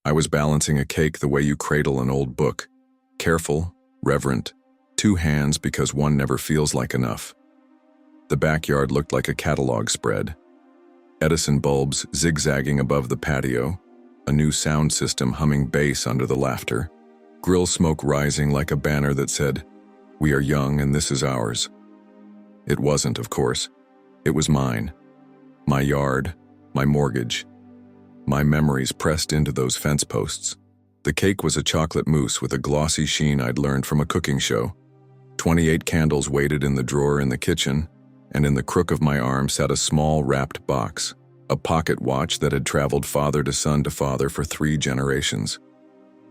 I was balancing a cake the way you cradle an old book. Careful, reverent, 2 hands because one never feels like enough. The backyard looked like a catalog spread. Edison bulbs zigzagging above the patio, a new sound system humming bass under the laughter, grill smoke rising like a banner that said, "We are young and this is ours." It wasn't, of course. It was mine. My yard, my mortgage, my memories pressed into those fence posts. The cake was a chocolate mousse with a glossy sheen I'd learned from a cooking show. 28 candles waited in the drawer in the kitchen, and in the crook of my arm sat a small wrapped box, a pocket watch that had traveled father to father for 3 generations.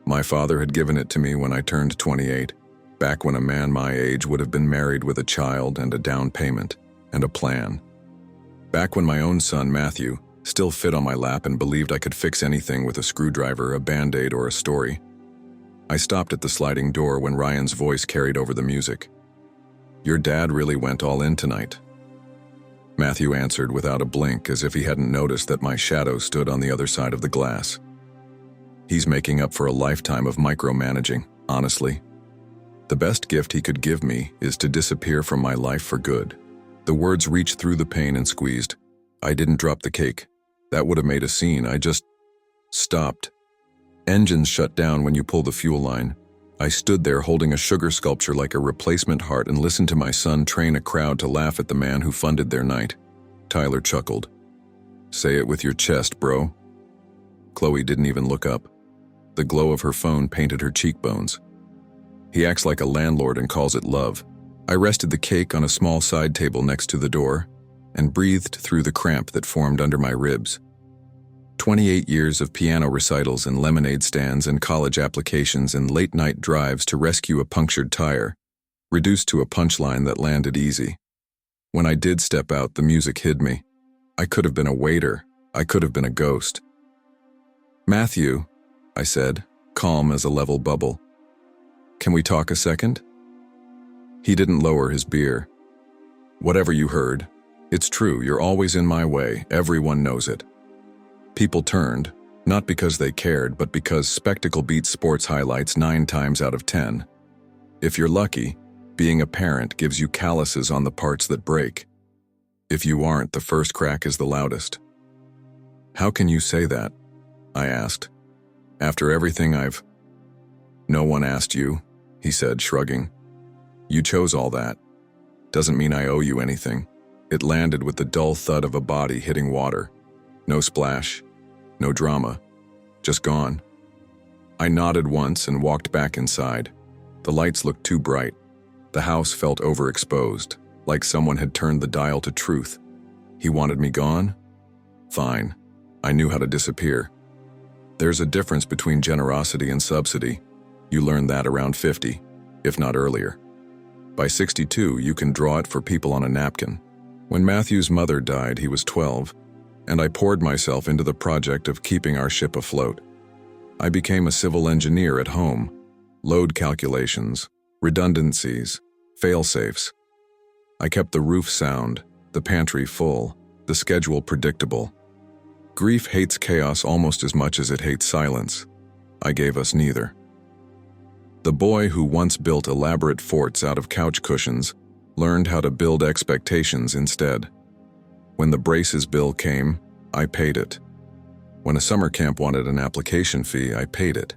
My father had given it to me when I turned 28, back when a man my age would have been married with a child and a down payment and a plan. Back when my own son, Matthew, still fit on my lap and believed I could fix anything with a screwdriver, a band-aid, or a story. I stopped at the sliding door when Ryan's voice carried over the music. "Your dad really went all in tonight." Matthew answered without a blink, as if he hadn't noticed that my shadow stood on the other side of the glass. "He's making up for a lifetime of micromanaging, honestly. The best gift he could give me is to disappear from my life for good." The words reached through the pain and squeezed. I didn't drop the cake. That would have made a scene. I just stopped. Engines shut down when you pull the fuel line. I stood there holding a sugar sculpture like a replacement heart and listened to my son train a crowd to laugh at the man who funded their night. Tyler chuckled. "Say it with your chest, bro." Chloe didn't even look up. The glow of her phone painted her cheekbones. "He acts like a landlord and calls it love." I rested the cake on a small side table next to the door and breathed through the cramp that formed under my ribs. 28 years of piano recitals and lemonade stands and college applications and late-night drives to rescue a punctured tire, reduced to a punchline that landed easy. When I did step out, the music hid me. I could have been a waiter. I could have been a ghost. "Matthew," I said, calm as a level bubble. "Can we talk a second?" He didn't lower his beer. "Whatever you heard, it's true. You're always in my way. Everyone knows it." People turned, not because they cared, but because spectacle beats sports highlights 9 times out of 10. If you're lucky, being a parent gives you calluses on the parts that break. If you aren't, the first crack is the loudest. "How can you say that?" I asked. "After everything I've—" "No one asked you," he said, shrugging. "You chose all that. Doesn't mean I owe you anything." It landed with the dull thud of a body hitting water. No splash, no drama, just gone. I nodded once and walked back inside. The lights looked too bright. The house felt overexposed, like someone had turned the dial to truth. He wanted me gone? Fine. I knew how to disappear. There's a difference between generosity and subsidy. You learn that around 50, if not earlier. By 62, you can draw it for people on a napkin. When Matthew's mother died, he was 12, and I poured myself into the project of keeping our ship afloat. I became a civil engineer at home. Load calculations, redundancies, fail-safes. I kept the roof sound, the pantry full, the schedule predictable. Grief hates chaos almost as much as it hates silence. I gave us neither. The boy who once built elaborate forts out of couch cushions learned how to build expectations instead. When the braces bill came, I paid it. When a summer camp wanted an application fee, I paid it.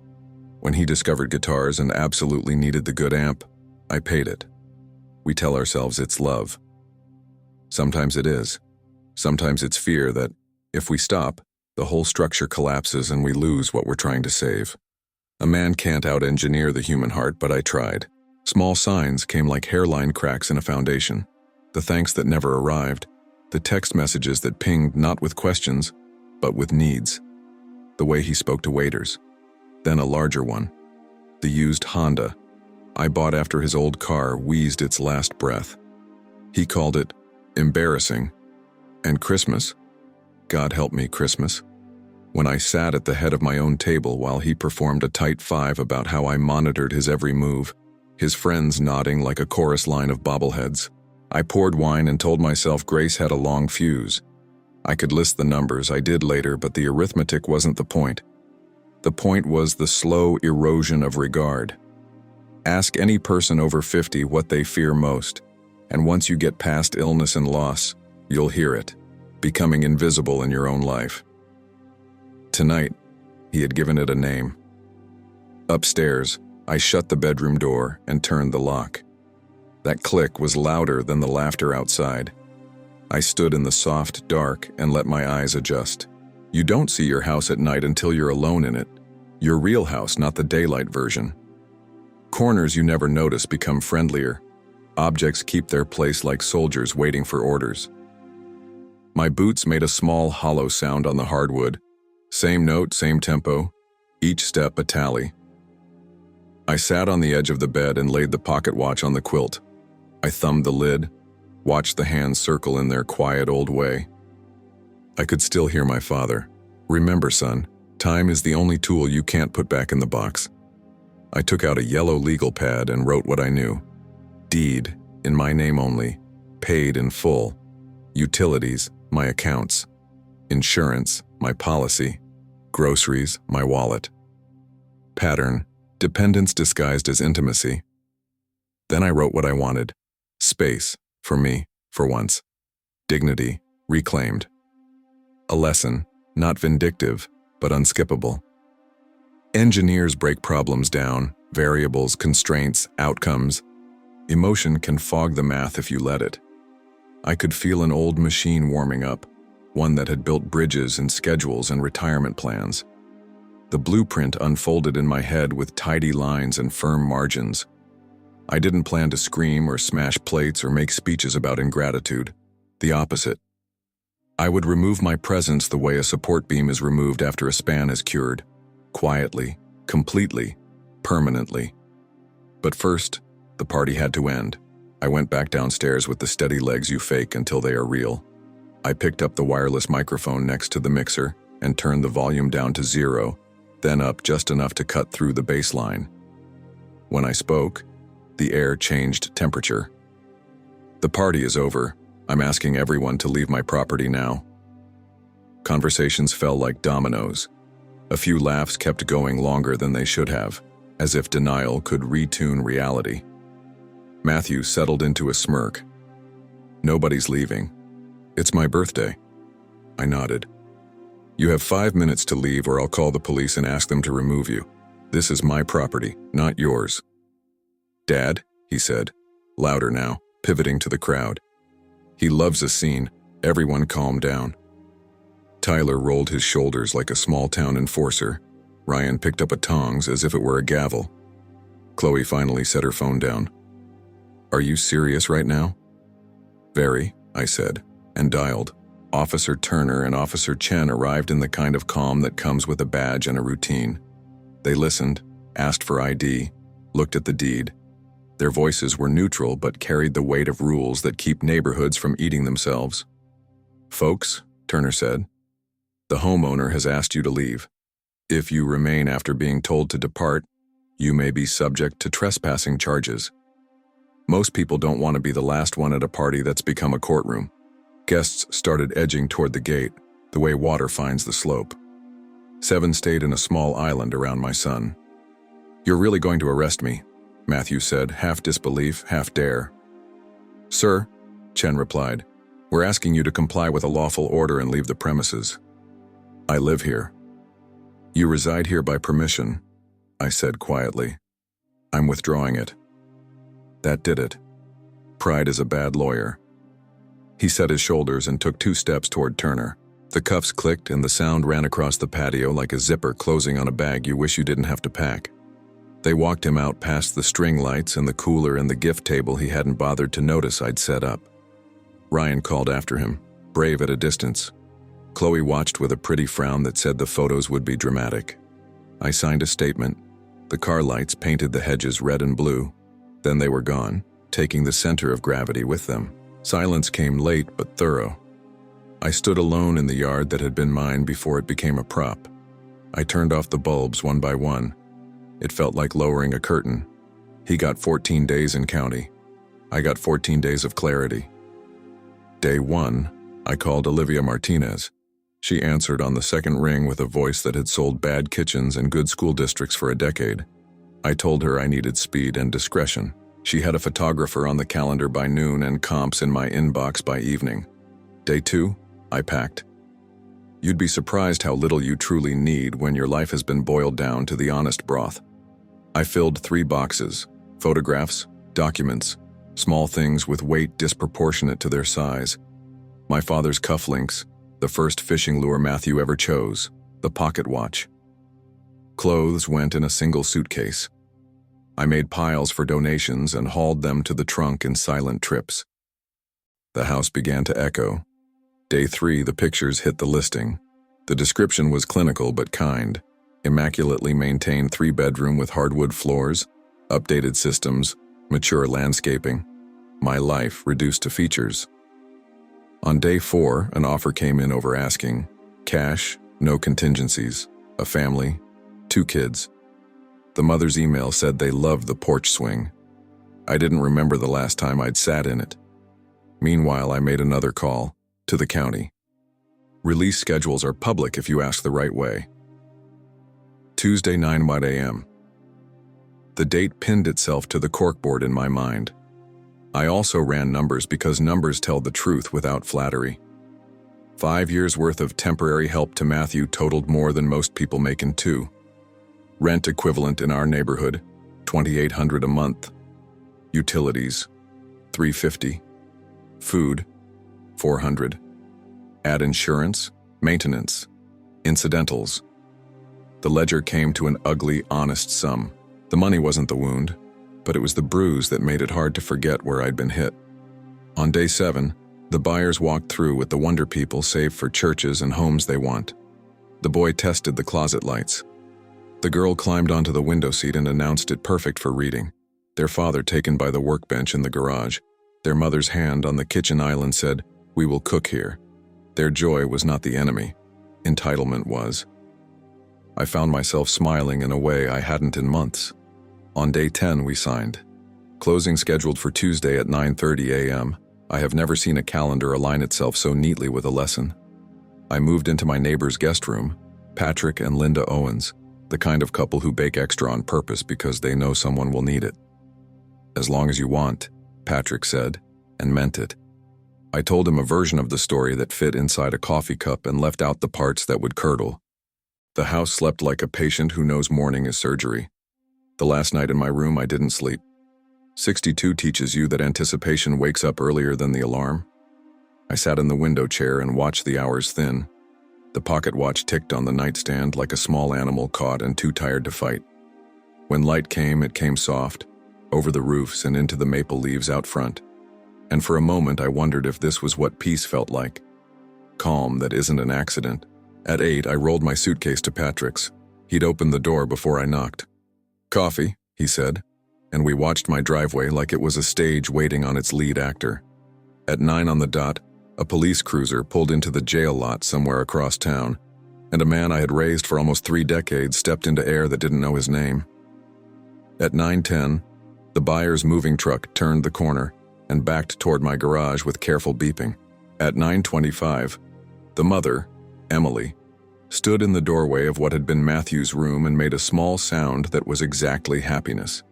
When he discovered guitars and absolutely needed the good amp, I paid it. We tell ourselves it's love. Sometimes it is. Sometimes it's fear that, if we stop, the whole structure collapses and we lose what we're trying to save. A man can't out-engineer the human heart, but I tried. Small signs came like hairline cracks in a foundation. The thanks that never arrived. The text messages that pinged not with questions, but with needs. The way he spoke to waiters. Then a larger one. The used Honda I bought after his old car wheezed its last breath. He called it embarrassing. And Christmas? God help me, Christmas. When I sat at the head of my own table while he performed a tight 5 about how I monitored his every move, his friends nodding like a chorus line of bobbleheads. I poured wine and told myself Grace had a long fuse. I could list the numbers, I did later, but the arithmetic wasn't the point. The point was the slow erosion of regard. Ask any person over 50 what they fear most, and once you get past illness and loss, you'll hear it, becoming invisible in your own life. Tonight, he had given it a name. Upstairs, I shut the bedroom door and turned the lock. That click was louder than the laughter outside. I stood in the soft dark and let my eyes adjust. You don't see your house at night until you're alone in it. Your real house, not the daylight version. Corners you never notice become friendlier. Objects keep their place like soldiers waiting for orders. My boots made a small hollow sound on the hardwood. Same note, same tempo, each step a tally. I sat on the edge of the bed and laid the pocket watch on the quilt. I thumbed the lid, watched the hands circle in their quiet old way. I could still hear my father. Remember, son, time is the only tool you can't put back in the box. I took out a yellow legal pad and wrote what I knew. Deed, in my name only. Paid in full. Utilities, my accounts. Insurance, my policy. Groceries, my wallet. Pattern, dependence disguised as intimacy. Then I wrote what I wanted. Space, for me, for once. Dignity, reclaimed. A lesson, not vindictive, but unskippable. Engineers break problems down, variables, constraints, outcomes. Emotion can fog the math if you let it. I could feel an old machine warming up, one that had built bridges and schedules and retirement plans. The blueprint unfolded in my head with tidy lines and firm margins. I didn't plan to scream or smash plates or make speeches about ingratitude. The opposite. I would remove my presence the way a support beam is removed after a span is cured. Quietly, completely, permanently. But first, the party had to end. I went back downstairs with the steady legs you fake until they are real. I picked up the wireless microphone next to the mixer and turned the volume down to 0, then up just enough to cut through the bass line. When I spoke, the air changed temperature. The party is over. I'm asking everyone to leave my property now. Conversations fell like dominoes. A few laughs kept going longer than they should have, as if denial could retune reality. Matthew settled into a smirk. Nobody's leaving. It's my birthday. I nodded. You have 5 minutes to leave or I'll call the police and ask them to remove you. This is my property, not yours. Dad, he said, louder now, pivoting to the crowd. He loves a scene. Everyone calmed down. Tyler rolled his shoulders like a small-town enforcer. Ryan picked up a tongs as if it were a gavel. Chloe finally set her phone down. Are you serious right now? Very, I said, and dialed. Officer Turner and Officer Chen arrived in the kind of calm that comes with a badge and a routine. They listened, asked for ID, looked at the deed. Their voices were neutral but carried the weight of rules that keep neighborhoods from eating themselves. Folks, Turner said, the homeowner has asked you to leave. If you remain after being told to depart, you may be subject to trespassing charges. Most people don't want to be the last one at a party that's become a courtroom. Guests started edging toward the gate, the way water finds the slope. 7 stayed in a small island around my son. You're really going to arrest me, Matthew said, half disbelief, half dare. Sir, Chen replied, we're asking you to comply with a lawful order and leave the premises. I live here. You reside here by permission, I said quietly. I'm withdrawing it. That did it. Pride is a bad lawyer. He set his shoulders and took 2 steps toward Turner. The cuffs clicked and the sound ran across the patio like a zipper closing on a bag you wish you didn't have to pack. They walked him out past the string lights and the cooler and the gift table he hadn't bothered to notice I'd set up. Ryan called after him, brave at a distance. Chloe watched with a pretty frown that said the photos would be dramatic. I signed a statement. The car lights painted the hedges red and blue. Then they were gone, taking the center of gravity with them. Silence came late but thorough. I stood alone in the yard that had been mine before it became a prop. I turned off the bulbs one by one. It felt like lowering a curtain. He got 14 days in county. I got 14 days of clarity. Day 1, I called Olivia Martinez. She answered on the second ring with a voice that had sold bad kitchens and good school districts for a decade. I told her I needed speed and discretion. She had a photographer on the calendar by noon and comps in my inbox by evening. Day 2, I packed. You'd be surprised how little you truly need when your life has been boiled down to the honest broth. I filled 3 boxes: photographs, documents, small things with weight disproportionate to their size. My father's cufflinks, the first fishing lure Matthew ever chose, the pocket watch. Clothes went in a single suitcase. I made piles for donations and hauled them to the trunk in silent trips. The house began to echo. Day 3, the pictures hit the listing. The description was clinical but kind. Immaculately maintained 3-bedroom with hardwood floors, updated systems, mature landscaping. My life reduced to features. On day 4, an offer came in over asking. Cash, no contingencies, a family, 2 kids. The mother's email said they loved the porch swing. I didn't remember the last time I'd sat in it. Meanwhile, I made another call, to the county. Release schedules are public if you ask the right way. Tuesday, 9 a.m. The date pinned itself to the corkboard in my mind. I also ran numbers because numbers tell the truth without flattery. 5 years' worth of temporary help to Matthew totaled more than most people make in 2. Rent equivalent in our neighborhood, $2,800 a month. Utilities, $350. Food, $400. Add insurance, maintenance, incidentals. The ledger came to an ugly, honest sum. The money wasn't the wound, but it was the bruise that made it hard to forget where I'd been hit. On day 7, the buyers walked through with the wonder people saved for churches and homes they want. The boy tested the closet lights. The girl climbed onto the window seat and announced it perfect for reading. Their father taken by the workbench in the garage. Their mother's hand on the kitchen island said, "We will cook here." Their joy was not the enemy. Entitlement was. I found myself smiling in a way I hadn't in months. On day 10, we signed. Closing scheduled for Tuesday at 9:30 a.m. I have never seen a calendar align itself so neatly with a lesson. I moved into my neighbor's guest room, Patrick and Linda Owens, the kind of couple who bake extra on purpose because they know someone will need it. As long as you want, Patrick said, and meant it. I told him a version of the story that fit inside a coffee cup and left out the parts that would curdle. The house slept like a patient who knows morning is surgery. The last night in my room, I didn't sleep. 62 teaches you that anticipation wakes up earlier than the alarm. I sat in the window chair and watched the hours thin. The pocket watch ticked on the nightstand like a small animal caught and too tired to fight. When light came, it came soft, over the roofs and into the maple leaves out front. And for a moment, I wondered if this was what peace felt like. Calm that isn't an accident. At 8, I rolled my suitcase to Patrick's. He'd opened the door before I knocked. "Coffee," he said, and we watched my driveway like it was a stage waiting on its lead actor. At 9 on the dot, a police cruiser pulled into the jail lot somewhere across town, and a man I had raised for almost 3 decades stepped into air that didn't know his name. At 9:10, the buyer's moving truck turned the corner and backed toward my garage with careful beeping. At 9:25, the mother, Emily, stood in the doorway of what had been Matthew's room and made a small sound that was exactly happiness.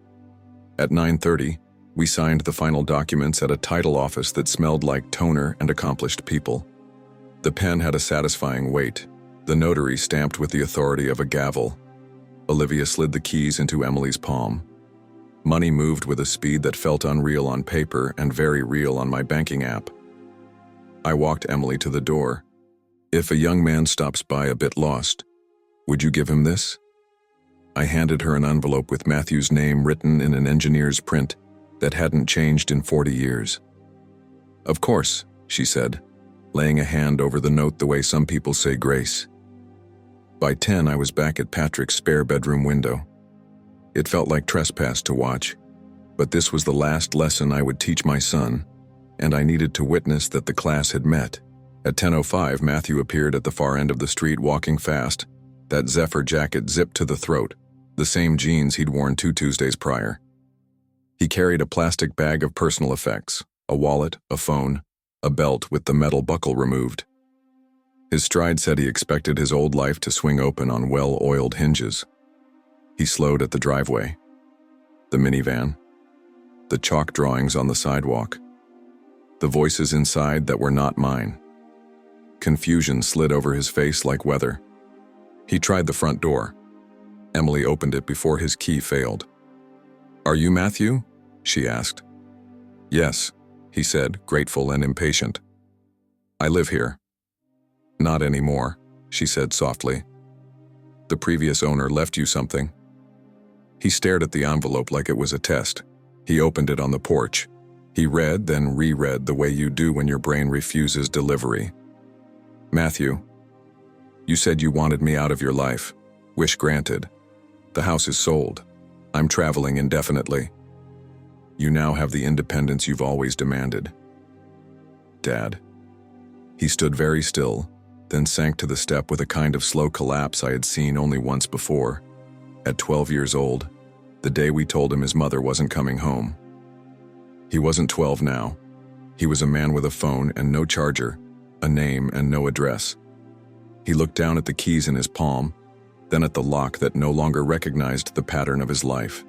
At 9:30, we signed the final documents at a title office that smelled like toner and accomplished people. The pen had a satisfying weight, the notary stamped with the authority of a gavel. Olivia slid the keys into Emily's palm. Money moved with a speed that felt unreal on paper and very real on my banking app. I walked Emily to the door. "If a young man stops by a bit lost, would you give him this?" I handed her an envelope with Matthew's name written in an engineer's print that hadn't changed in 40 years. "Of course," she said, laying a hand over the note the way some people say grace. By 10, I was back at Patrick's spare bedroom window. It felt like trespass to watch, but this was the last lesson I would teach my son, and I needed to witness that the class had met. At 10:05, Matthew appeared at the far end of the street walking fast, that Zephyr jacket zipped to the throat, the same jeans he'd worn 2 Tuesdays prior. He carried a plastic bag of personal effects, a wallet, a phone, a belt with the metal buckle removed. His stride said he expected his old life to swing open on well-oiled hinges. He slowed at the driveway. The minivan. The chalk drawings on the sidewalk. The voices inside that were not mine. Confusion slid over his face like weather. He tried the front door. Emily opened it before his key failed. "Are you Matthew?" she asked. "Yes," he said, grateful and impatient. "I live here." "Not anymore," she said softly. "The previous owner left you something." He stared at the envelope like it was a test. He opened it on the porch. He read, then reread the way you do when your brain refuses delivery. "Matthew, you said you wanted me out of your life. Wish granted. The house is sold. I'm traveling indefinitely. You now have the independence you've always demanded. Dad." He stood very still, then sank to the step with a kind of slow collapse I had seen only once before, at 12 years old, the day we told him his mother wasn't coming home. He wasn't 12 now. He was a man with a phone and no charger, a name and no address. He looked down at the keys in his palm, then at the lock that no longer recognized the pattern of his life.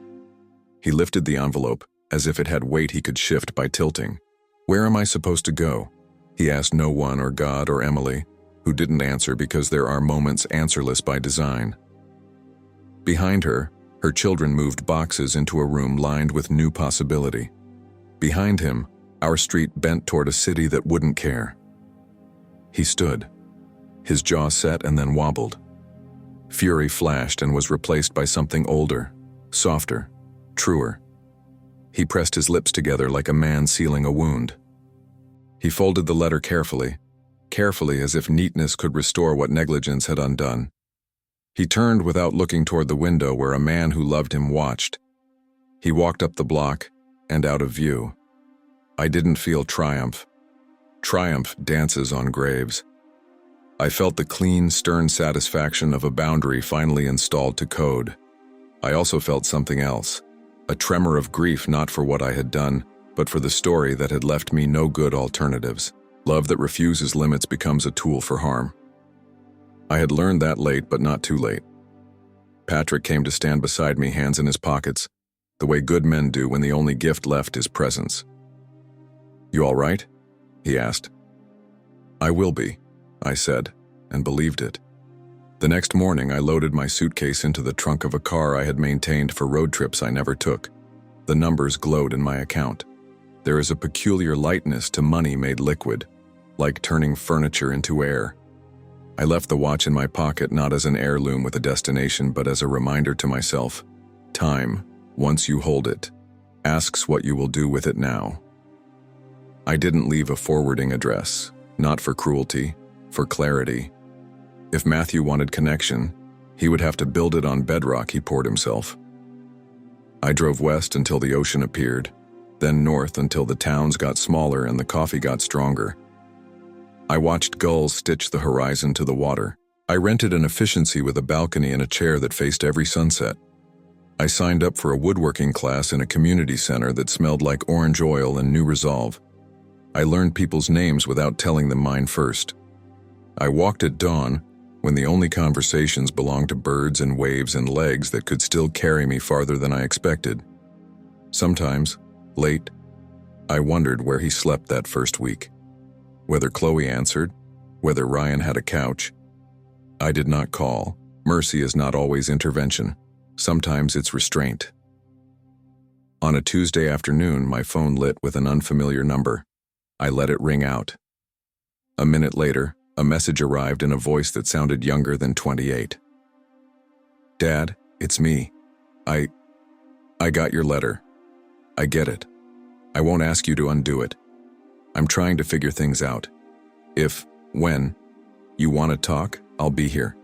He lifted the envelope, as if it had weight he could shift by tilting. "Where am I supposed to go?" he asked no one or God or Emily, who didn't answer because there are moments answerless by design. Behind her, her children moved boxes into a room lined with new possibility. Behind him, our street bent toward a city that wouldn't care. He stood. His jaw set and then wobbled. Fury flashed and was replaced by something older, softer, truer. He pressed his lips together like a man sealing a wound. He folded the letter carefully as if neatness could restore what negligence had undone. He turned without looking toward the window where a man who loved him watched. He walked up the block and out of view. I didn't feel triumph. Triumph dances on graves. I felt the clean, stern satisfaction of a boundary finally installed to code. I also felt something else, a tremor of grief not for what I had done, but for the story that had left me no good alternatives. Love that refuses limits becomes a tool for harm. I had learned that late, but not too late. Patrick came to stand beside me, hands in his pockets, the way good men do when the only gift left is presence. "You all right?" he asked. "I will be," I said, and believed it. The next morning, I loaded my suitcase into the trunk of a car I had maintained for road trips I never took. The numbers glowed in my account. There is a peculiar lightness to money made liquid, like turning furniture into air. I left the watch in my pocket not as an heirloom with a destination, but as a reminder to myself. Time, once you hold it, asks what you will do with it now. I didn't leave a forwarding address, not for cruelty, for clarity. If Matthew wanted connection, he would have to build it on bedrock he poured himself. I drove west until the ocean appeared, then north until the towns got smaller and the coffee got stronger. I watched gulls stitch the horizon to the water. I rented an efficiency with a balcony and a chair that faced every sunset. I signed up for a woodworking class in a community center that smelled like orange oil and new resolve. I learned people's names without telling them mine first. I walked at dawn, when the only conversations belonged to birds and waves and legs that could still carry me farther than I expected. Sometimes, late, I wondered where he slept that first week. Whether Chloe answered, whether Ryan had a couch. I did not call. Mercy is not always intervention. Sometimes it's restraint. On a Tuesday afternoon, my phone lit with an unfamiliar number. I let it ring out. A minute later, a message arrived in a voice that sounded younger than 28. "Dad, it's me. I got your letter. I get it. I won't ask you to undo it. I'm trying to figure things out. When you want to talk, I'll be here.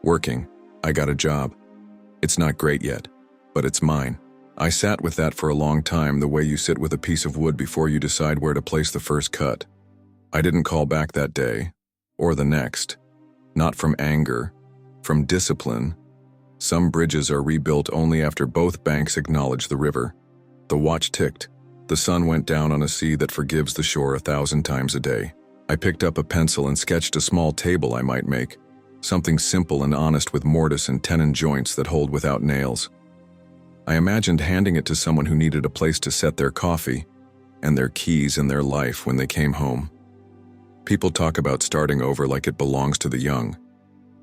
Working. I got a job. It's not great yet, but it's mine." I sat with that for a long time, the way you sit with a piece of wood before you decide where to place the first cut. I didn't call back that day, or the next. Not from anger, from discipline. Some bridges are rebuilt only after both banks acknowledge the river. The watch ticked. The sun went down on a sea that forgives the shore 1,000 times a day. I picked up a pencil and sketched a small table I might make, something simple and honest with mortise and tenon joints that hold without nails. I imagined handing it to someone who needed a place to set their coffee and their keys in their life when they came home. People talk about starting over like it belongs to the young.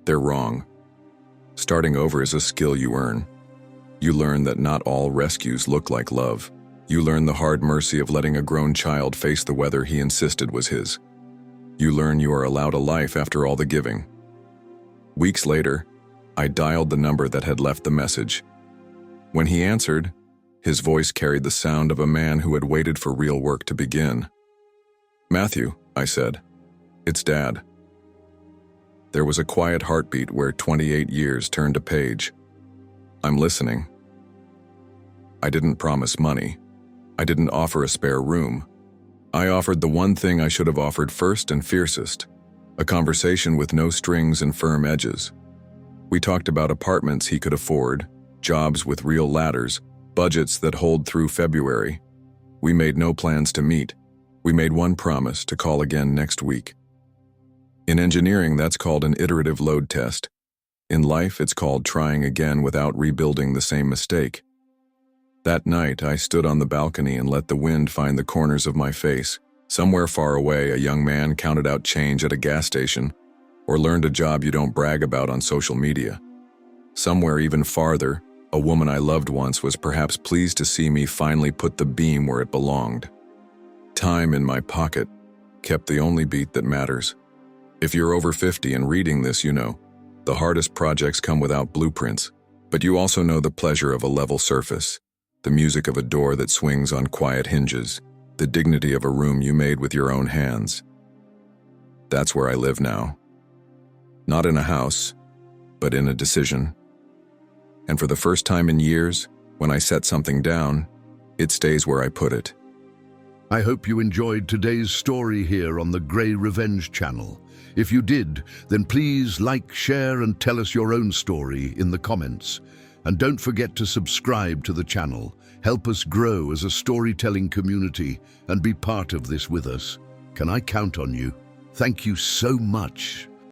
They're wrong. Starting over is a skill you earn. You learn that not all rescues look like love. You learn the hard mercy of letting a grown child face the weather he insisted was his. You learn you are allowed a life after all the giving. Weeks later, I dialed the number that had left the message. When he answered, his voice carried the sound of a man who had waited for real work to begin. "Matthew," I said. "It's Dad." There was a quiet heartbeat where 28 years turned a page. "I'm listening." I didn't promise money. I didn't offer a spare room. I offered the one thing I should have offered first and fiercest, a conversation with no strings and firm edges. We talked about apartments he could afford, jobs with real ladders, budgets that hold through February. We made no plans to meet. We made one promise to call again next week. In engineering, that's called an iterative load test. In life, it's called trying again without rebuilding the same mistake. That night, I stood on the balcony and let the wind find the corners of my face. Somewhere far away, a young man counted out change at a gas station or learned a job you don't brag about on social media. Somewhere even farther, a woman I loved once was perhaps pleased to see me finally put the beam where it belonged. Time in my pocket kept the only beat that matters. If you're over 50 and reading this, you know, the hardest projects come without blueprints, but you also know the pleasure of a level surface, the music of a door that swings on quiet hinges, the dignity of a room you made with your own hands. That's where I live now. Not in a house, but in a decision. And for the first time in years, when I set something down, it stays where I put it. I hope you enjoyed today's story here on the Grey Revenge channel. If you did, then please like, share, and tell us your own story in the comments. And don't forget to subscribe to the channel. Help us grow as a storytelling community and be part of this with us. Can I count on you? Thank you so much.